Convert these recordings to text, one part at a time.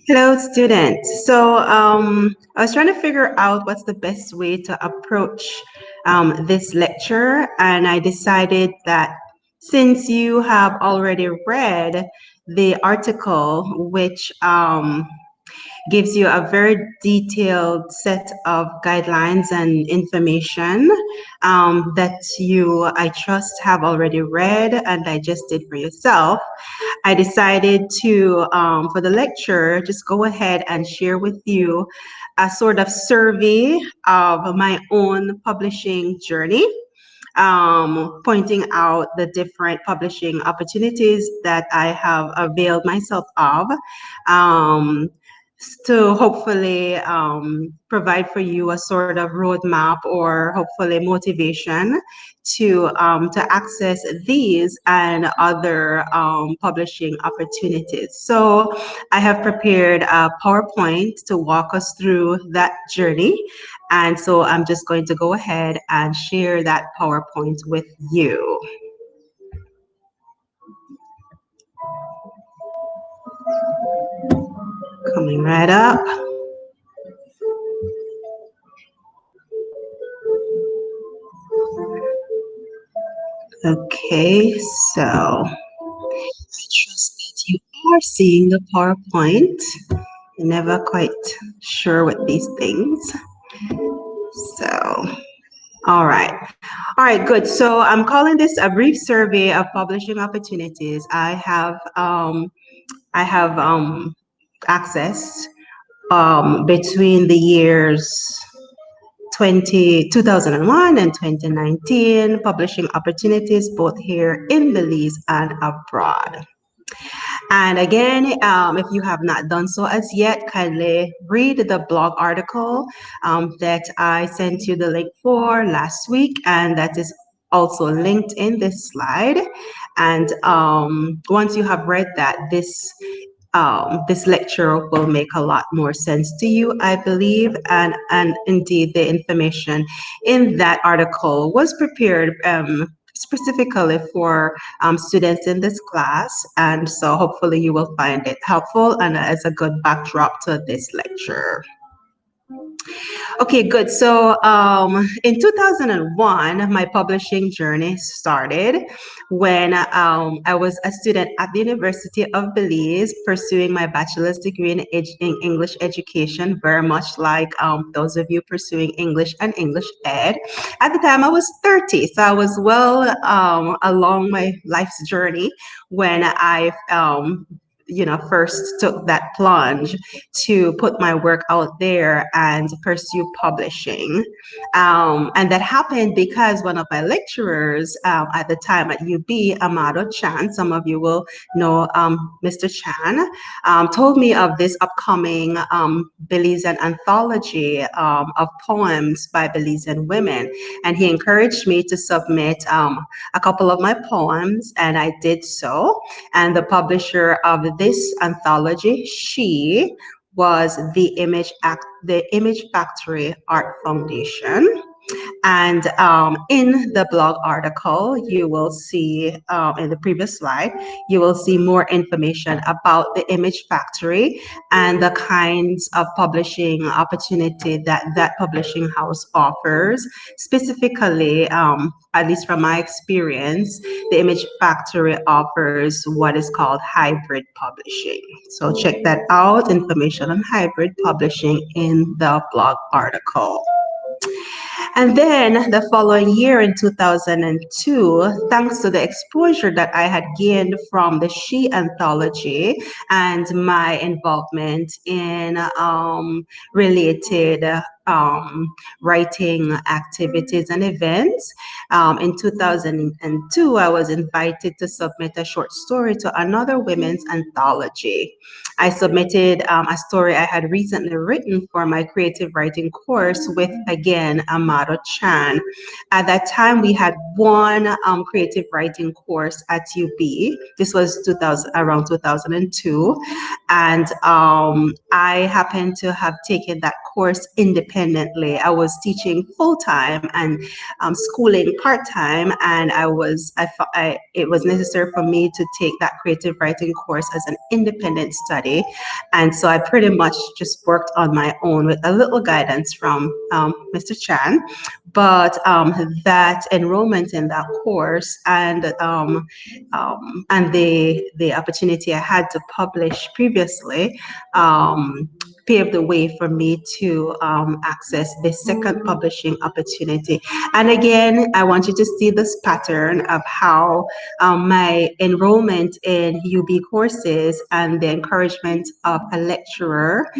Hello, students. I was trying to figure out what's the best way to approach this lecture, and I decided that since you have already read the article, which gives you a very detailed set of guidelines and information that you, I trust, have already read and digested for yourself. I decided to, for the lecture, just go ahead and share with you a sort of survey of my own publishing journey, pointing out the different publishing opportunities that I have availed myself of. Um, to hopefully provide for you a sort of roadmap or hopefully motivation to access these and other publishing opportunities. So I have prepared a PowerPoint to walk us through that journey. And so I'm just going to go ahead and share that PowerPoint with you. Coming right up. Okay, so I trust that you are seeing the PowerPoint. I'm never quite sure with these things. So, all right. All right, good. So I'm calling this a brief survey of publishing opportunities I have accessed between the years 2001 and 2019, publishing opportunities both here in Belize and abroad. And again, if you have not done so as yet, kindly read the blog article that I sent you the link for last week, and that is also linked in this slide. And once you have read that, this lecture will make a lot more sense to you, I believe. And indeed, the information in that article was prepared specifically for students in this class. And so hopefully you will find it helpful and as a good backdrop to this lecture. Okay, good. So in 2001, my publishing journey started when I was a student at the University of Belize pursuing my bachelor's degree in English education, very much like those of you pursuing English and English Ed. At the time, I was 30, so I was well along my life's journey when I first took that plunge to put my work out there and pursue publishing. And that happened because one of my lecturers at the time at UB, Amado Chan, some of you will know Mr. Chan, told me of this upcoming Belizean anthology of poems by Belizean women. And he encouraged me to submit a couple of my poems, and I did so. And the publisher of this anthology, she was the Image Factory Art Foundation. And in the blog article, you will see in the previous slide, you will see more information about the Image Factory and the kinds of publishing opportunity that that publishing house offers. Specifically, at least from my experience, the Image Factory offers what is called hybrid publishing. So check that out, information on hybrid publishing in the blog article. And then the following year in 2002, thanks to the exposure that I had gained from the She Anthology and my involvement in related writing activities and events, in 2002, I was invited to submit a short story to another women's anthology. I submitted a story I had recently written for my creative writing course with, again, Amado Chan. At that time, we had one creative writing course at UB. This was around 2002. And I happened to have taken that course independently independently. I was teaching full time and schooling part time, and it was necessary for me to take that creative writing course as an independent study, and so I pretty much just worked on my own with a little guidance from Mr. Chan. But that enrollment in that course and the opportunity I had to publish previously paved the way for me to access the second publishing opportunity. And again, I want you to see this pattern of how my enrollment in UB courses and the encouragement of a lecturer,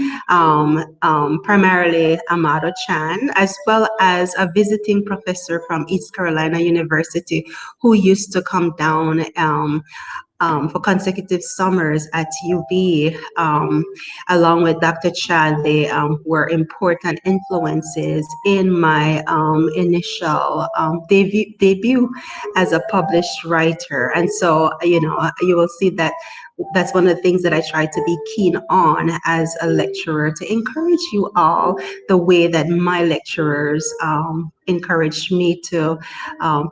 primarily Amado Chan, as well as a visiting professor from East Carolina University who used to come down for consecutive summers at UB, along with Dr. Chan. They were important influences in my initial debut as a published writer. And so, you will see that that's one of the things that I try to be keen on as a lecturer, to encourage you all the way that my lecturers encouraged me to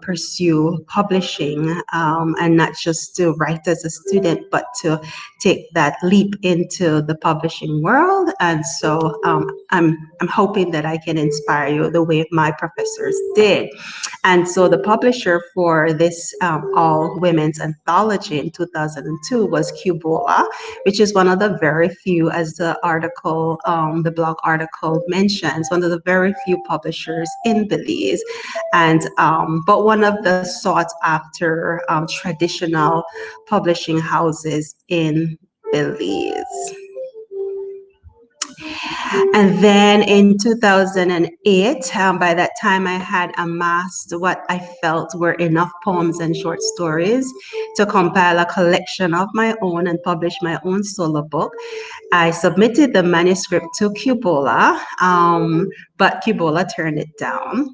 pursue publishing, and not just to write as a student, but to take that leap into the publishing world. And so I'm hoping that I can inspire you the way my professors did. And so the publisher for this all women's anthology in 2002 was Cubola, which is one of the very few, as the blog article mentions, one of the very few publishers in Belize, and but one of the sought after traditional publishing houses in Belize. And then in 2008, by that time, I had amassed what I felt were enough poems and short stories to compile a collection of my own and publish my own solo book. I submitted the manuscript to Cubola, but Cubola turned it down.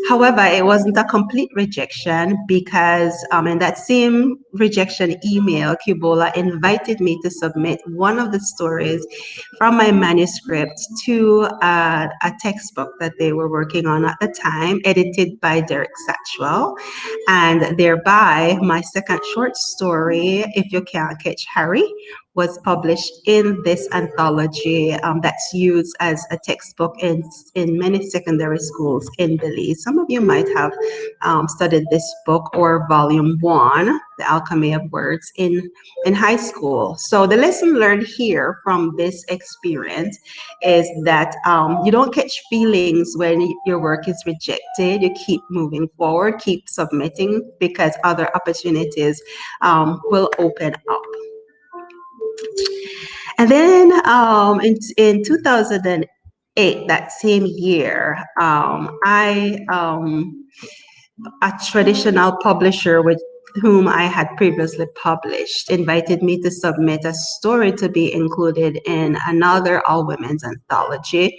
However, it wasn't a complete rejection, because in that same rejection email, Cubola invited me to submit one of the stories from my manuscript to a textbook that they were working on at the time, edited by Derek Satchwell. And thereby, my second short story, If You Can't Catch Harry, was published in this anthology that's used as a textbook in many secondary schools in Belize. Some of you might have studied this book, or volume 1, The Alchemy of Words, in high school. So the lesson learned here from this experience is that you don't catch feelings when your work is rejected. You keep moving forward, keep submitting, because other opportunities will open up. And then in 2008, that same year, a traditional publisher with whom I had previously published invited me to submit a story to be included in another all-women's anthology.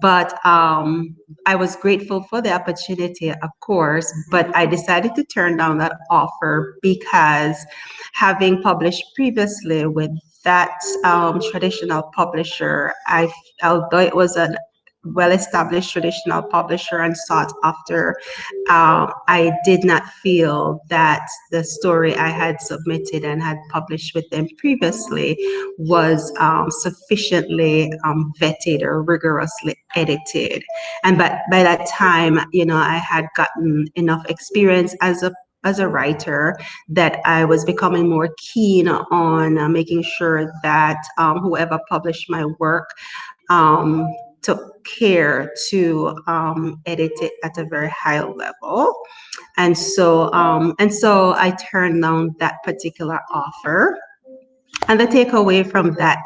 But I was grateful for the opportunity, of course, but I decided to turn down that offer because, having published previously with that traditional publisher, although it was a well-established traditional publisher and sought after, I did not feel that the story I had submitted and had published with them previously was sufficiently vetted or rigorously edited. And by that time, I had gotten enough experience as a writer that I was becoming more keen on making sure that whoever published my work took care to edit it at a very high level. And so I turned down that particular offer. And the takeaway from that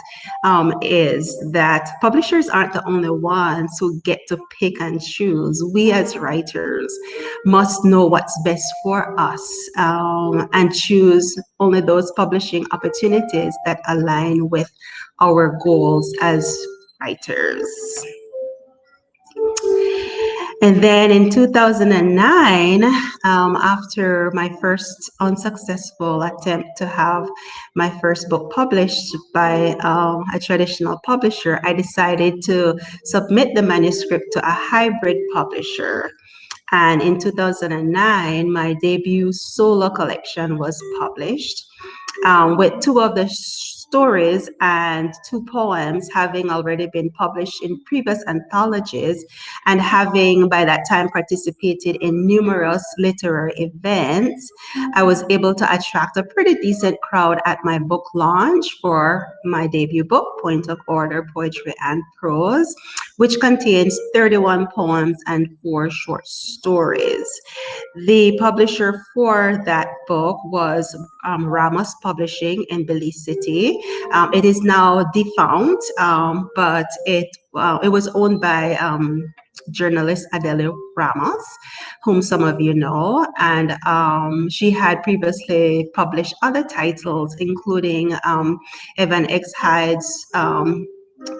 is that publishers aren't the only ones who get to pick and choose. We as writers must know what's best for us, and choose only those publishing opportunities that align with our goals as writers. And then in 2009, after my first unsuccessful attempt to have my first book published by a traditional publisher, I decided to submit the manuscript to a hybrid publisher. And in 2009, my debut solo collection was published, with two of the stories and two poems having already been published in previous anthologies, and having by that time participated in numerous literary events. I was able to attract a pretty decent crowd at my book launch for my debut book, Point of Order, Poetry and Prose, which contains 31 poems and 4 short stories. The publisher for that book was Ramos Publishing in Belize City. It is now defunct, but it was owned by journalist Adele Ramos, whom some of you know, and she had previously published other titles, including Evan X. Hyde's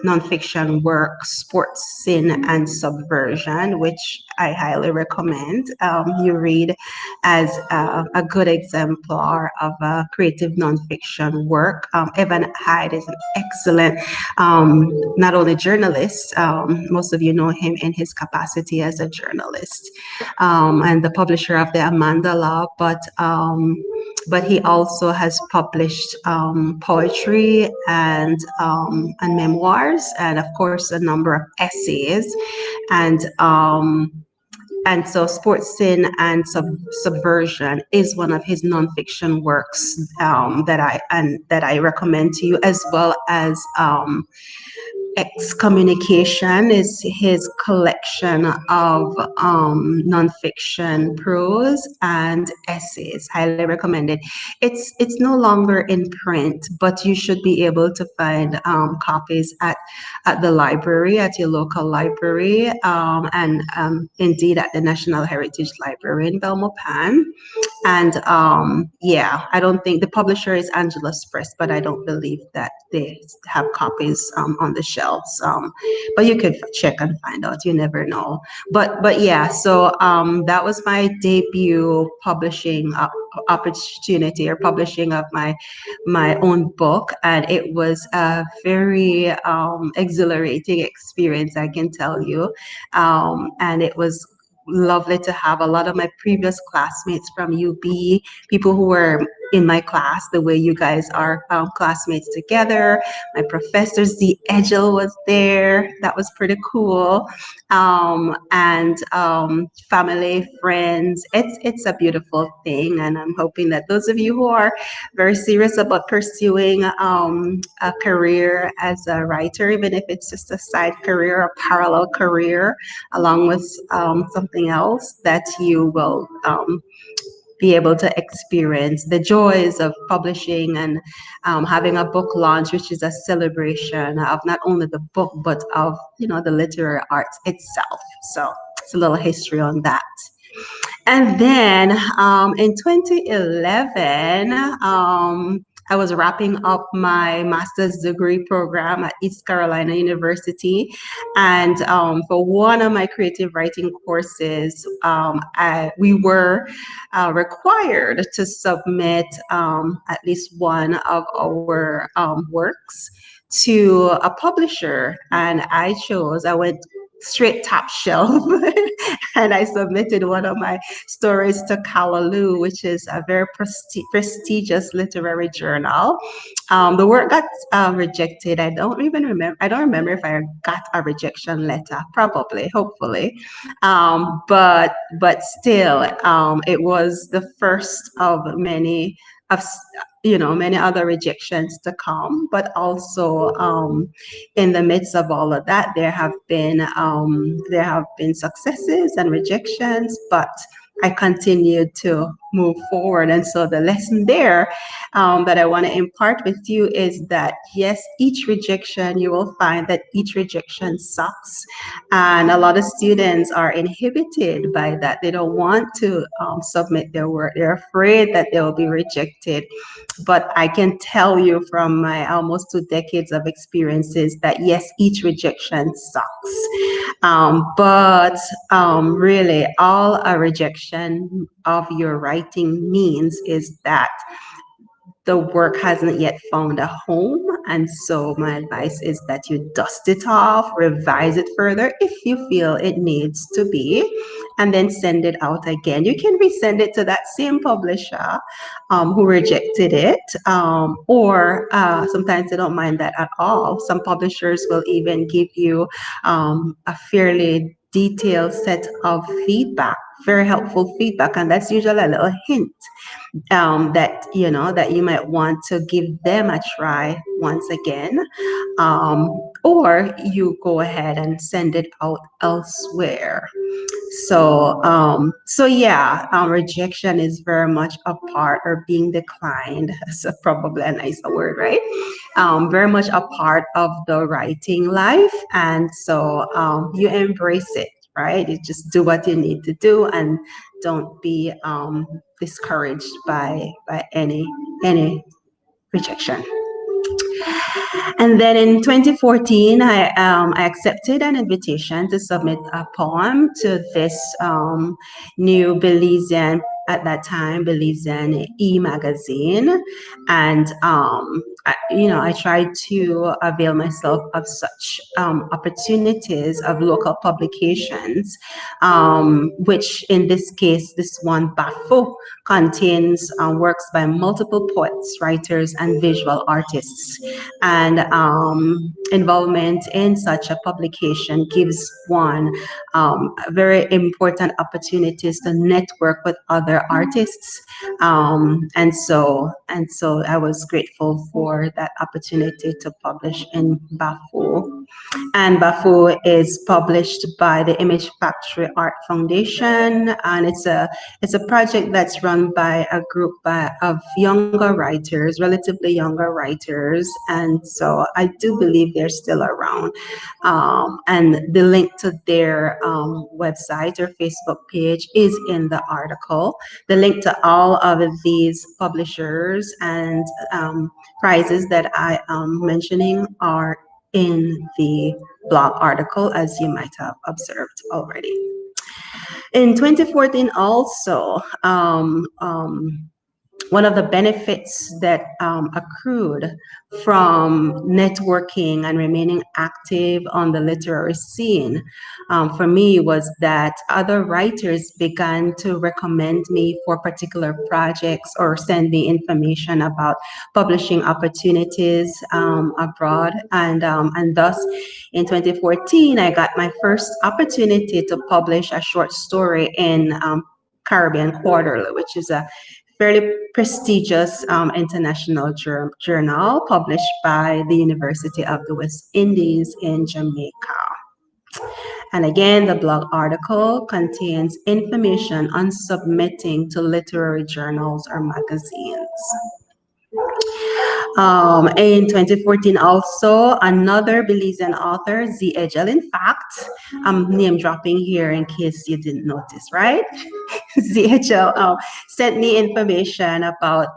nonfiction work, Sports, Sin, and Subversion, which I highly recommend you read as a good exemplar of a creative nonfiction work. Evan Hyde is an excellent, not only journalist, most of you know him in his capacity as a journalist, and the publisher of the Amanda Law, but he also has published poetry and memoirs, and of course a number of essays, and so Sports, Sin, and Subversion is one of his nonfiction works that I recommend to you, as well as Excommunication is his collection of nonfiction prose and essays. Highly recommended. It's no longer in print, but you should be able to find copies at the library, at your local library, and indeed at the National Heritage Library in Belmopan. And yeah, I don't think the publisher is Angelus Press, but I don't believe that they have copies on the shelves. But you could check and find out. You never know. But yeah, so that was my debut publishing opportunity, or publishing of my own book, and it was a very exhilarating experience, I can tell you. And it was lovely to have a lot of my previous classmates from UB, people who were in my class, the way you guys are classmates together. My professors, the Edgel was there. That was pretty cool. And family, friends. It's a beautiful thing. And I'm hoping that those of you who are very serious about pursuing a career as a writer, even if it's just a side career, a parallel career, along with something else, that you will be able to experience the joys of publishing and having a book launch, which is a celebration of not only the book, but of, the literary arts itself. So it's a little history on that. And then in 2011, I was wrapping up my master's degree program at East Carolina University. And for one of my creative writing courses, we were required to submit at least one of our works to a publisher. And I went straight top shelf and I submitted one of my stories to Callaloo, which is a very prestigious literary journal. The work got rejected. I don't remember if I got a rejection letter. Probably, hopefully, but still, it was the first of many of many other rejections to come. But also, in the midst of all of that, there have been successes and rejections, but I continued to move forward. And so the lesson there that I want to impart with you is that yes, each rejection, you will find that each rejection sucks. And a lot of students are inhibited by that. They don't want to submit their work. They're afraid that they will be rejected. But I can tell you from my almost 2 decades of experiences that yes, each rejection sucks. But really, all a rejection of your writing means is that the work hasn't yet found a home. And so my advice is that you dust it off, revise it further if you feel it needs to be, and then send it out again. You can resend it to that same publisher who rejected it, or sometimes they don't mind that at all. Some publishers will even give you a fairly detailed set of feedback, very helpful feedback, and that's usually a little hint that that you might want to give them a try once again, or you go ahead and send it out elsewhere. So yeah, rejection is very much a part, or being declined. That's probably a nicer word, right? Very much a part of the writing life, and so you embrace it, right? You just do what you need to do, and don't be discouraged by any rejection. And then in 2014, I accepted an invitation to submit a poem to this new Belizean, at that time, Belizean e-magazine. And, I tried to avail myself of such opportunities of local publications, which in this case, this one, Bafo, contains works by multiple poets, writers, and visual artists. And involvement in such a publication gives one very important opportunities to network with other artists. And so I was grateful for that opportunity to publish in Bafo. And Bafu is published by the Image Factory Art Foundation, and it's a project that's run by a group of younger writers, relatively younger writers, and so I do believe they're still around. And the link to their website or Facebook page is in the article. The link to all of these publishers and prizes that I am mentioning are in the blog article, as you might have observed already. In 2014 also, one of the benefits that accrued from networking and remaining active on the literary scene for me was that other writers began to recommend me for particular projects or send me information about publishing opportunities abroad. And thus, in 2014, I got my first opportunity to publish a short story in Caribbean Quarterly, which is a fairly prestigious international journal published by the University of the West Indies in Jamaica. And again, the blog article contains information on submitting to literary journals or magazines. In 2014, also, another Belizean author, Z. Edgel, in fact, I'm name dropping here in case you didn't notice, right? ZHL sent me information about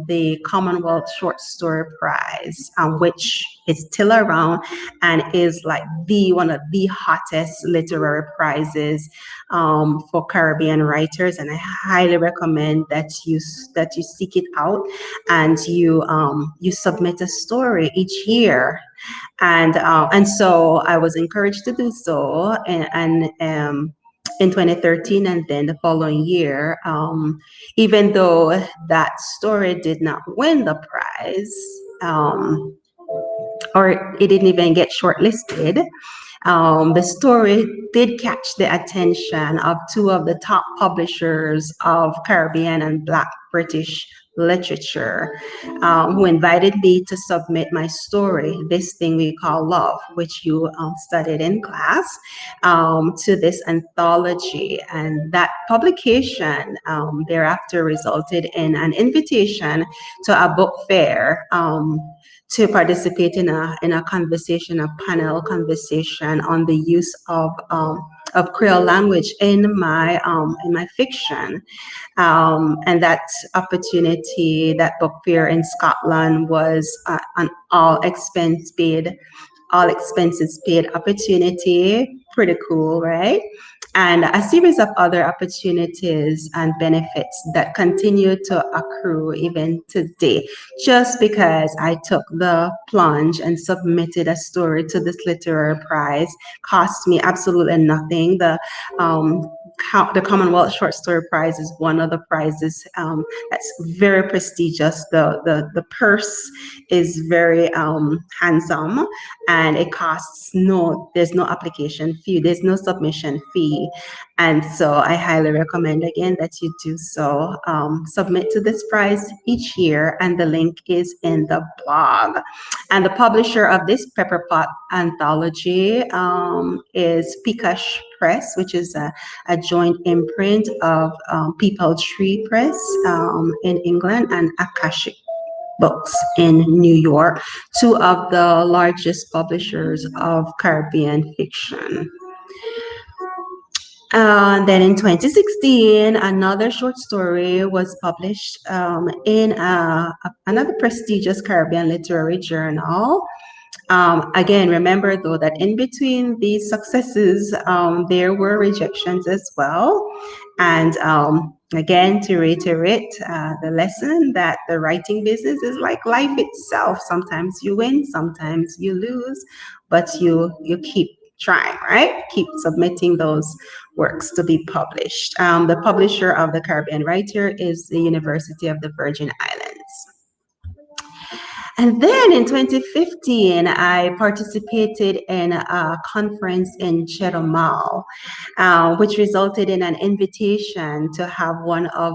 the Commonwealth Short Story Prize, which is still around and is like one of the hottest literary prizes for Caribbean writers. And I highly recommend that you seek it out, and you submit a story each year. And so I was encouraged to do so, and in 2013, and then the following year, even though that story did not win the prize, or it didn't even get shortlisted, the story did catch the attention of two of the top publishers of Caribbean and Black British literature, who invited me to submit my story, This Thing We Call Love, which you studied in class, to this anthology. And that publication thereafter resulted in an invitation to a book fair, to participate in a conversation, a panel conversation on the use of Creole language in my fiction. And that opportunity, that book fair in Scotland, was an all expenses paid opportunity. Pretty cool, right? And a series of other opportunities and benefits that continue to accrue even today, just because I took the plunge and submitted a story to this literary prize. Cost me absolutely nothing. Um, the Commonwealth Short Story Prize is one of the prizes that's very prestigious. The purse is very handsome, and it costs there's no application fee, there's no submission fee. And so I highly recommend again that you do so. Submit to this prize each year, and the link is in the blog. And the publisher of this Pepper Pot anthology is Pikach Press, which is a joint imprint of Pikach Press in England and Akashic Books in New York, two of the largest publishers of Caribbean fiction. Then in 2016, another short story was published in another prestigious Caribbean literary journal. Again, remember though that in between these successes, there were rejections as well. And again, to reiterate the lesson that the writing business is like life itself. Sometimes you win, sometimes you lose, but you keep trying, right? Keep submitting those works to be published. The publisher of the Caribbean Writer is the University of the Virgin Islands. And then in 2015, I participated in a conference in Chetumal, which resulted in an invitation to have one of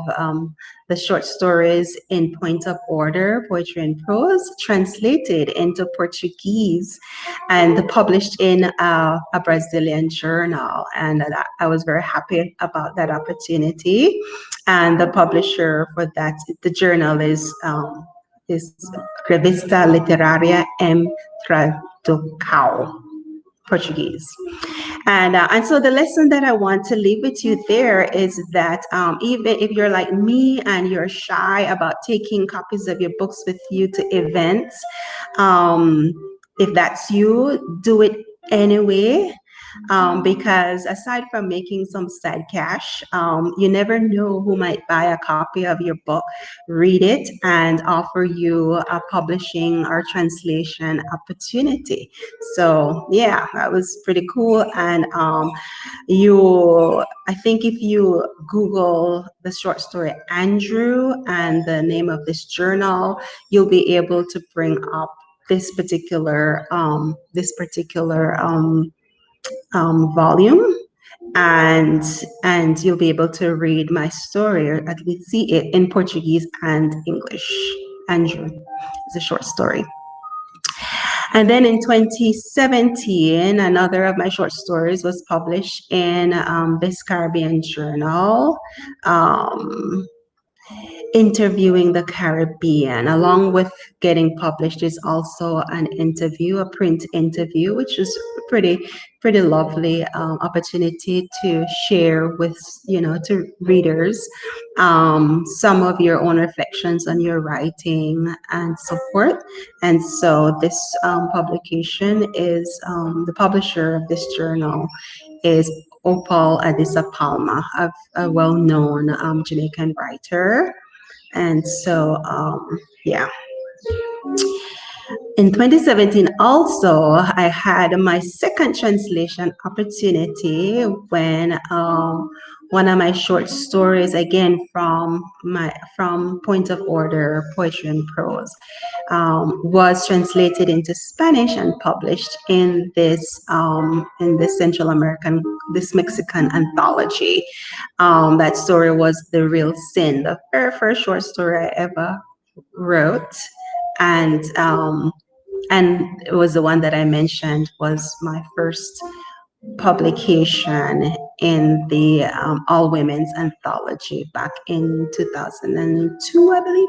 the short stories in Point of Order, Poetry and Prose, translated into Portuguese and published in a Brazilian journal. And I was very happy about that opportunity. And the publisher for that, the journal is Revista Literária em Tradução, Portuguese. And so the lesson that I want to leave with you there is that even if you're like me and you're shy about taking copies of your books with you to events, if that's you, do it anyway. Because aside from making some side cash, you never know who might buy a copy of your book, read it, and offer you a publishing or translation opportunity. So yeah, that was pretty cool. And I think if you Google the short story Andrew and the name of this journal, you'll be able to bring up this particular volume, and you'll be able to read my story, or at least see it in Portuguese and English. Andrew is a short story. And then in 2017, another of my short stories was published in this Caribbean journal, Interviewing the Caribbean. Along with getting published is also an interview, a print interview, which is pretty lovely opportunity to share with to readers some of your own reflections on your writing and so forth. And so this publication is the publisher of this journal is Opal Adisa Palma, a well-known Jamaican writer. And so, yeah. In 2017, also, I had my second translation opportunity when one of my short stories, again from Point of Order Poetry and Prose, was translated into Spanish and published in this this Mexican anthology. That story was The Real Sin, the very first short story I ever wrote, and and it was the one that I mentioned was my first publication in the All Women's Anthology back in 2002, I believe.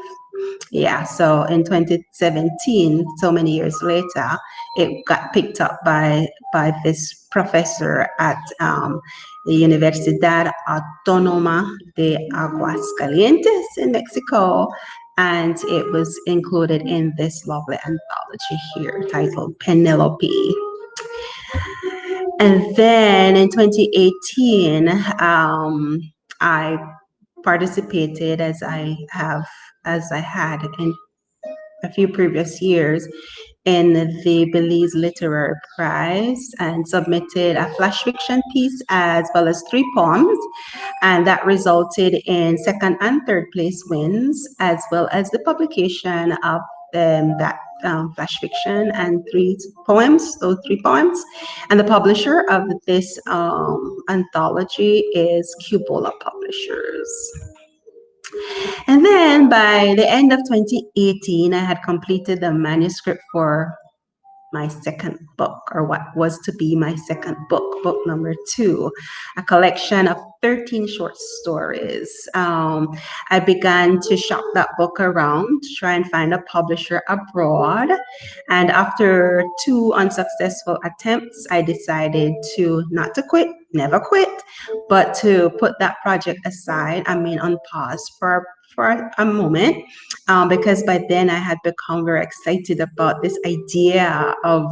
Yeah, so in 2017, so many years later, it got picked up by this professor at the Universidad Autónoma de Aguascalientes in Mexico, and it was included in this lovely anthology here titled Penelope. And then in 2018, I participated as I had in a few previous years in the Belize Literary Prize and submitted a flash fiction piece as well as 3 poems. And that resulted in second and third place wins, as well as the publication of that flash fiction and 3 poems, those 3 poems. And the publisher of this anthology is Cupola Publishers. And then by the end of 2018, I had completed the manuscript for my second book, or what was to be my second book, book number 2, a collection of 13 short stories. I began to shop that book around to try and find a publisher abroad. And after 2 unsuccessful attempts, I decided to not to quit, never quit, but to put that project aside, on pause for a moment, because by then I had become very excited about this idea of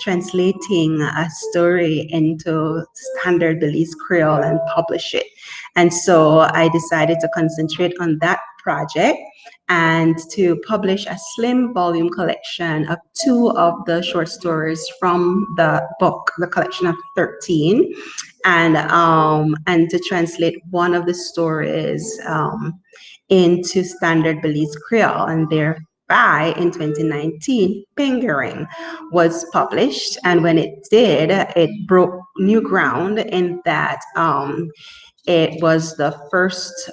translating a story into standard Belize Creole and publish it. And so I decided to concentrate on that project and to publish a slim volume collection of 2 of the short stories from the book, the collection of 13, and to translate one of the stories into standard Belize Creole, and thereby in 2019, Pingering was published. And when it did, it broke new ground in that it was the first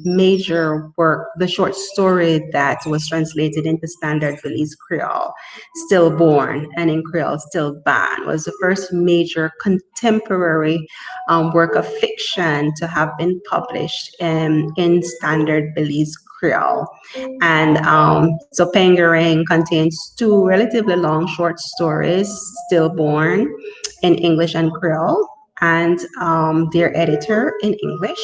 major work, the short story that was translated into standard Belize Creole, Stillborn, and in Creole, Stillborn, was the first major contemporary work of fiction to have been published in standard Belize Creole. And so Pengarang contains 2 relatively long short stories, Stillborn in English and Creole, and Dear Editor in English.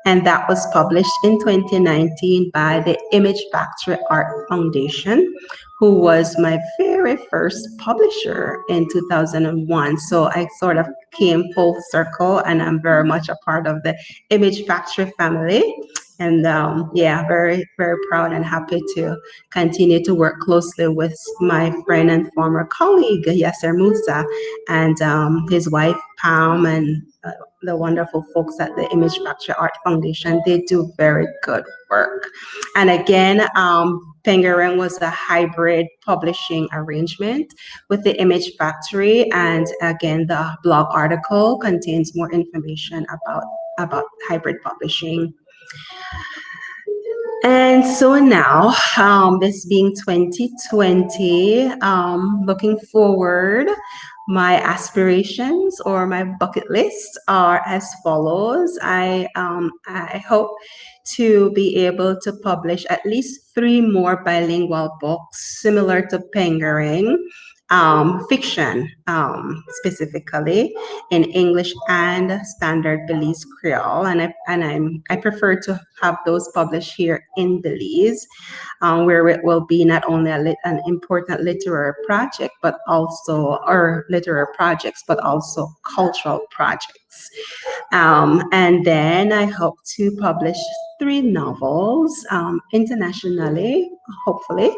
And that was published in 2019 by the Image Factory Art Foundation, who was my very first publisher in 2001. So I sort of came full circle, and I'm very much a part of the Image Factory family. And yeah, very, very proud and happy to continue to work closely with my friend and former colleague, Yasser Musa, and his wife, Pam, and the wonderful folks at the Image Factory Art Foundation. They do very good work. And again, Pengarang was a hybrid publishing arrangement with the Image Factory. And again, the blog article contains more information about hybrid publishing. And so now, this being 2020, looking forward, my aspirations or my bucket list are as follows. I hope to be able to publish at least 3 more bilingual books similar to Pengarang, fiction, specifically in English and standard Belize Creole, and I prefer to have those published here in Belize, where it will be not only an important literary project, but also cultural projects. And then I hope to publish 3 novels internationally, hopefully.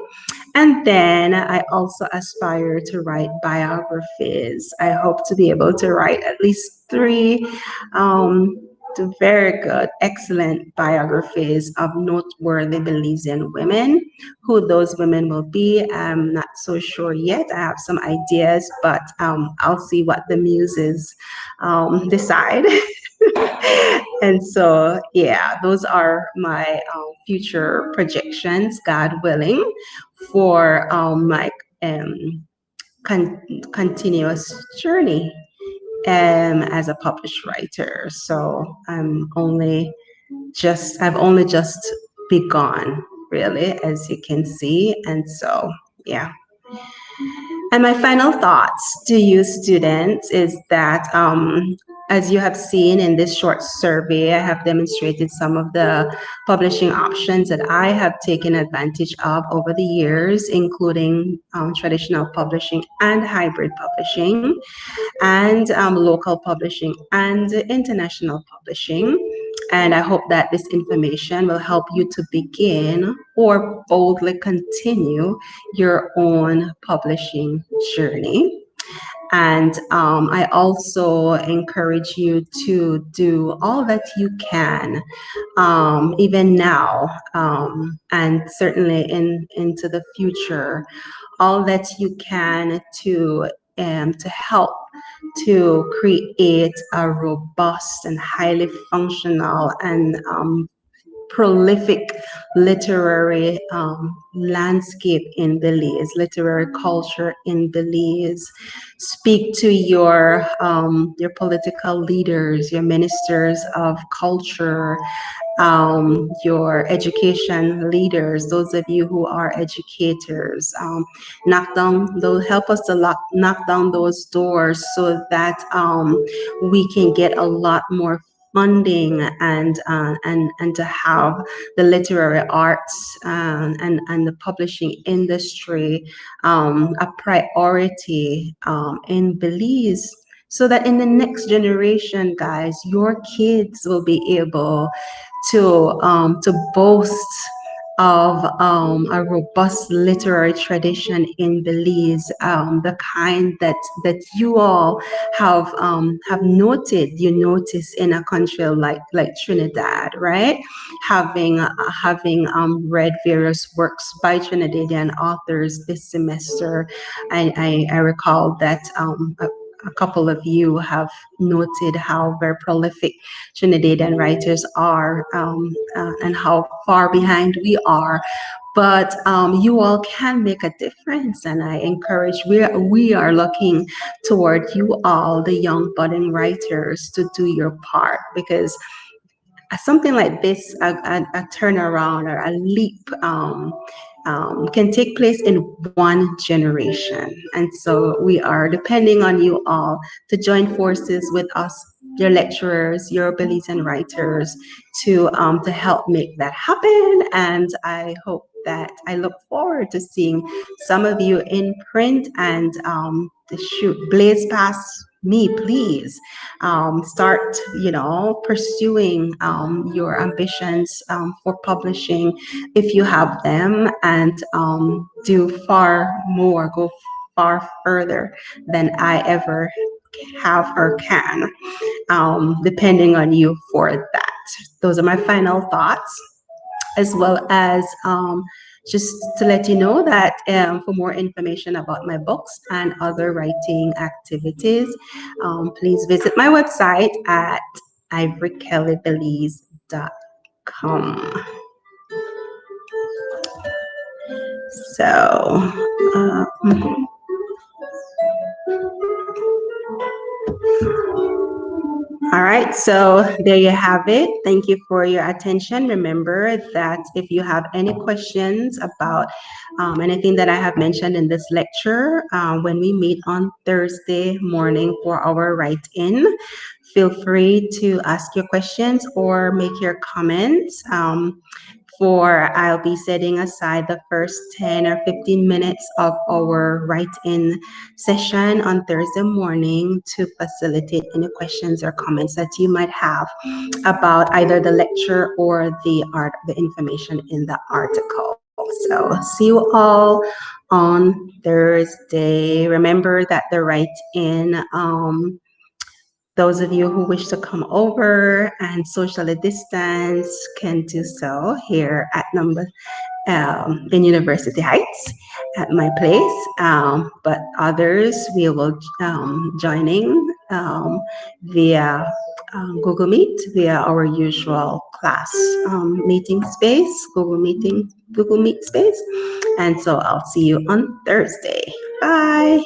And then I also aspire to write biographies. I hope to be able to write at least 3 um, very good, excellent biographies of noteworthy Belizean women. Who those women will be, I'm not so sure yet. I have some ideas, but I'll see what the muses decide. And so, yeah, those are my future projections, God willing, for my continuous journey as a published writer. So I've only just begun, really, as you can see. And so, yeah. And my final thoughts to you students is that as you have seen in this short survey, I have demonstrated some of the publishing options that I have taken advantage of over the years, including traditional publishing and hybrid publishing, and local publishing and international publishing. And I hope that this information will help you to begin or boldly continue your own publishing journey. And I also encourage you to do all that you can, even now, and certainly into the future, all that you can to help to create a robust and highly functional and prolific literary landscape in Belize, literary culture in Belize. Speak to your political leaders, your ministers of culture, your education leaders, those of you who are educators. Help us to knock down those doors so that we can get a lot more funding and to have the literary arts and the publishing industry a priority in Belize, so that in the next generation, guys, your kids will be able to boast of a robust literary tradition in Belize, the kind that you all have noted. You notice in a country like Trinidad, right? Having read various works by Trinidadian authors this semester, I recall that a couple of you have noted how very prolific Trinidadian writers are, and how far behind we are. But you all can make a difference, and I encourage. We are looking toward you all, the young budding writers, to do your part, because something like this, a turnaround or a leap, can take place in one generation. And so we are depending on you all to join forces with us, your lecturers, your Belizean writers, to help make that happen. And I look forward to seeing some of you in print, and to shoot blaze past me, please. Start, pursuing your ambitions for publishing, if you have them, and do far more, go far further than I ever have or can, depending on you for that. Those are my final thoughts, as well as just to let you know that for more information about my books and other writing activities, please visit my website at ivorykellybelize.com. So, all right, so there you have it. Thank you for your attention. Remember that if you have any questions about anything that I have mentioned in this lecture, when we meet on Thursday morning for our write-in, feel free to ask your questions or make your comments. I'll be setting aside the first 10 or 15 minutes of our write-in session on Thursday morning to facilitate any questions or comments that you might have about either the lecture or the information in the article. So see you all on Thursday. Remember that the write-in, those of you who wish to come over and socially distance can do so here at in University Heights at my place. But others we will joining via Google Meet via our usual class meeting space, Google Meet space. And so I'll see you on Thursday. Bye.